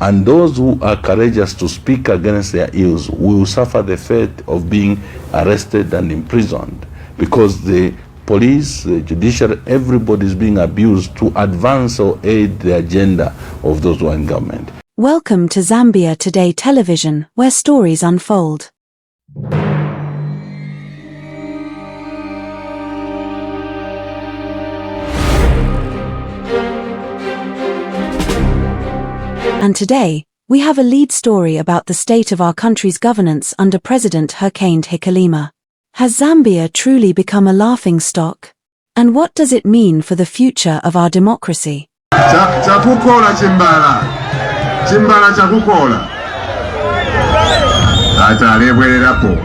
And those who are courageous to speak against their ills will suffer the fate of being arrested and imprisoned, because the police, the judiciary, everybody is being abused to advance or aid the agenda of those who are in government. Welcome to Zambia Today Television, where stories unfold. And today, we have a lead story about the state of our country's governance under President Hakainde Hichilema. Has Zambia truly become a laughingstock? And what does it mean for the future of our democracy? Chakukola chimbala chakukola atalebwererapo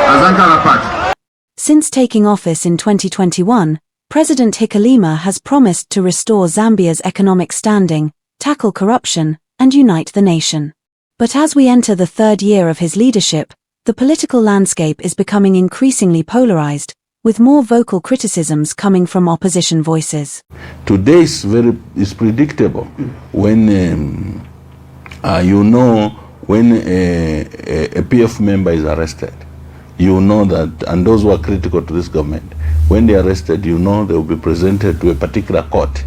azankalapati. Since taking office in 2021, President Hichilema has promised to restore Zambia's economic standing, tackle corruption, and unite the nation. But as we enter the third year of his leadership, the political landscape is becoming increasingly polarized, with more vocal criticisms coming from opposition voices. Today is predictable when when a PF member is arrested. You know that, and those who are critical to this government, when they are arrested, you know they will be presented to a particular court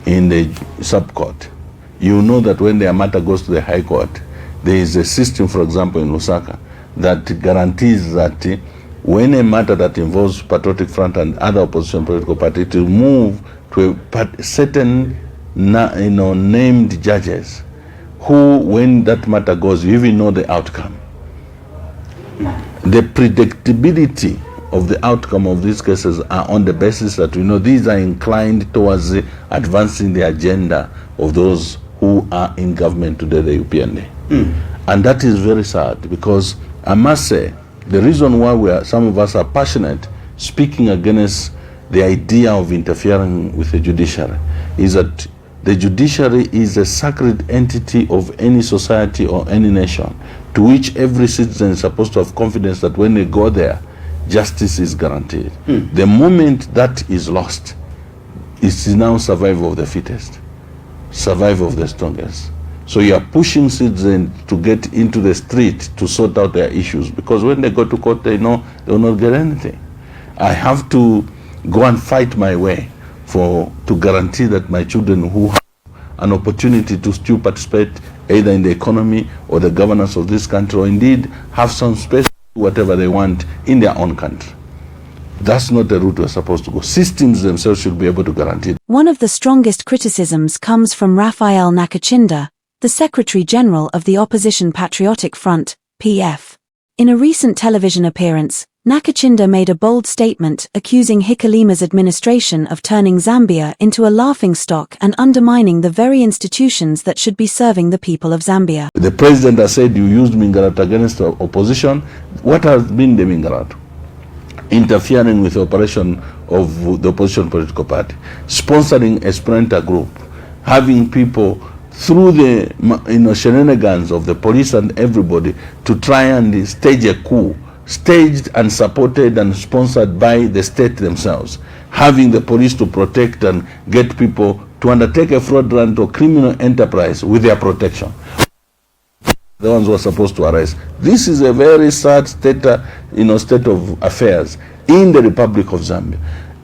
in the sub-court. You know that when their matter goes to the High Court, there is a system, for example, in Lusaka, that guarantees that when a matter that involves Patriotic Front and other opposition political parties, it will move to a certain named judges who, when that matter goes, you even know the outcome. The predictability of the outcome of these cases are on the basis that we know these are inclined towards advancing the agenda of those who are in government today, the UPND. And that is very sad, because I must say, the reason why some of us are passionate speaking against the idea of interfering with the judiciary is that the judiciary is a sacred entity of any society or any nation, to which every citizen is supposed to have confidence that when they go there, justice is guaranteed. The moment that is lost, it is now survival of the fittest, survival of the strongest. So you are pushing citizens to get into the street to sort out their issues, because when they go to court, they know they will not get anything. I have to go and fight my way to guarantee that my children who have an opportunity to still participate either in the economy or the governance of this country, or indeed have some space to do whatever they want in their own country. That's not the route we're supposed to go. Systems themselves should be able to guarantee it. One of the strongest criticisms comes from Raphael Nakachinda, the Secretary General of the opposition Patriotic Front, PF. In a recent television appearance, Nakachinda made a bold statement accusing Hichilema's administration of turning Zambia into a laughingstock and undermining the very institutions that should be serving the people of Zambia. The president has said you used Mingarat against the opposition. What has been the Mingarat? Interfering with the operation of the opposition political party, sponsoring a splinter group, having people through the shenanigans of the police and everybody to try and stage a coup, staged and supported and sponsored by the state themselves, having the police to protect and get people to undertake a fraudulent or criminal enterprise with their protection. The ones who are supposed to arrest. This is a very sad state of affairs in the Republic of Zambia.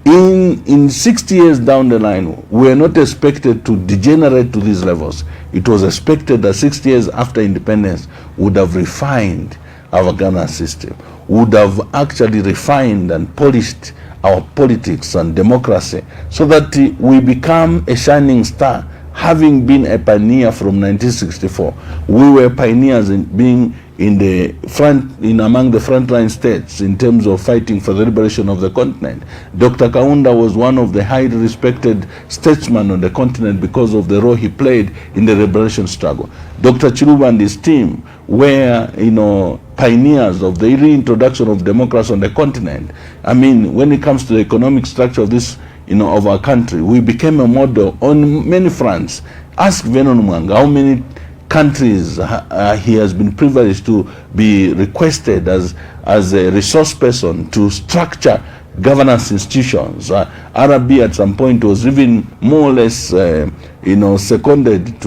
In 60 years down the line, we are not expected to degenerate to these levels. It was expected that 60 years after independence would have refined our governance system, would have actually refined and polished our politics and democracy, so that we become a shining star. Having been a pioneer from 1964, we were pioneers in being in the front, among the frontline states in terms of fighting for the liberation of the continent. Dr. Kaunda was one of the highly respected statesmen on the continent because of the role he played in the liberation struggle. Dr. Chiluba and his team were, pioneers of the reintroduction of democracy on the continent. I mean, when it comes to the economic structure of this, of our country, we became a model on many fronts. Ask Venon Mwanga how many countries he has been privileged to be requested as a resource person to structure governance institutions. Arabia at some point was even more or less seconded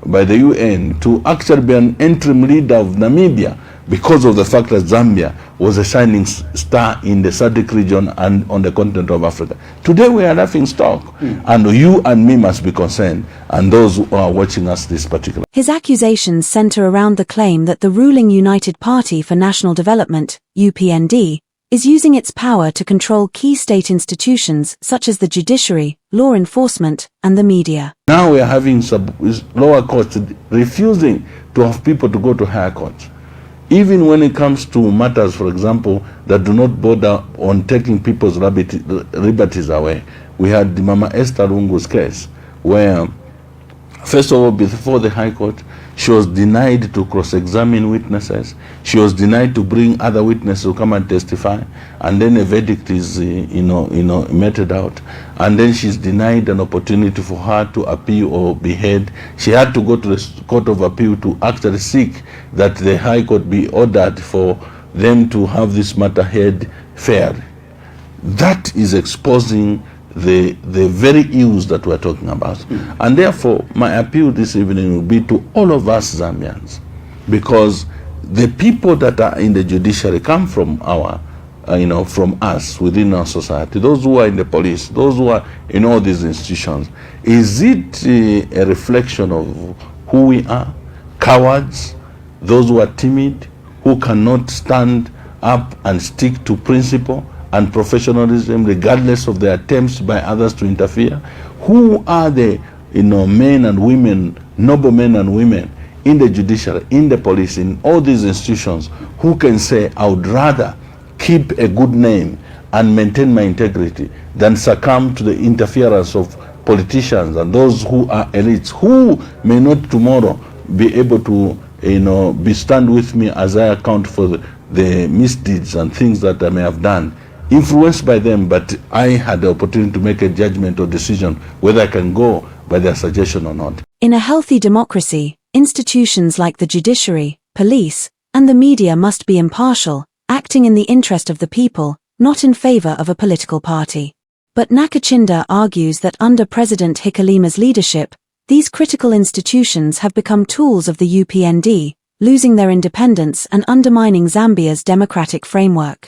by the UN to actually be an interim leader of Namibia because of the fact that Zambia was a shining star in the SADC region and on the continent of Africa. Today we are laughing stock, and you and me must be concerned, and those who are watching us this particular. His accusations center around the claim that the ruling United Party for National Development, UPND, is using its power to control key state institutions such as the judiciary, law enforcement, and the media. Now we are having lower courts refusing to have people to go to higher courts. Even when it comes to matters, for example, that do not bother on taking people's liberties away. We had the Mama Esther Lungu's case, where, first of all, before the High Court, she was denied to cross-examine witnesses. She was denied to bring other witnesses to come and testify. And then a verdict is, meted out. And then she's denied an opportunity for her to appeal or be heard. She had to go to the Court of Appeal to actually seek that the High Court be ordered for them to have this matter heard fairly. That is exposing the very ills that we're talking about. And therefore, my appeal this evening will be to all of us Zambians, because the people that are in the judiciary come from from us within our society, those who are in the police, those who are in all these institutions. Is it a reflection of who we are? Cowards, those who are timid, who cannot stand up and stick to principle and professionalism regardless of the attempts by others to interfere? Who are the men and women, noble men and women in the judiciary, in the police, in all these institutions, who can say, I would rather keep a good name and maintain my integrity than succumb to the interference of politicians and those who are elites, who may not tomorrow be able to be stand with me as I account for the misdeeds and things that I may have done, influenced by them, but I had the opportunity to make a judgment or decision whether I can go by their suggestion or not. In a healthy democracy, institutions like the judiciary, police, and the media must be impartial, acting in the interest of the people, not in favor of a political party. But Nakachinda argues that under President Hichilema's leadership, these critical institutions have become tools of the UPND, losing their independence and undermining Zambia's democratic framework.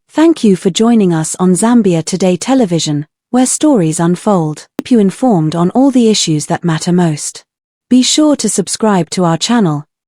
Thank you for joining us on Zambia Today Television, where stories unfold. Keep you informed on all the issues that matter most. Be sure to subscribe to our channel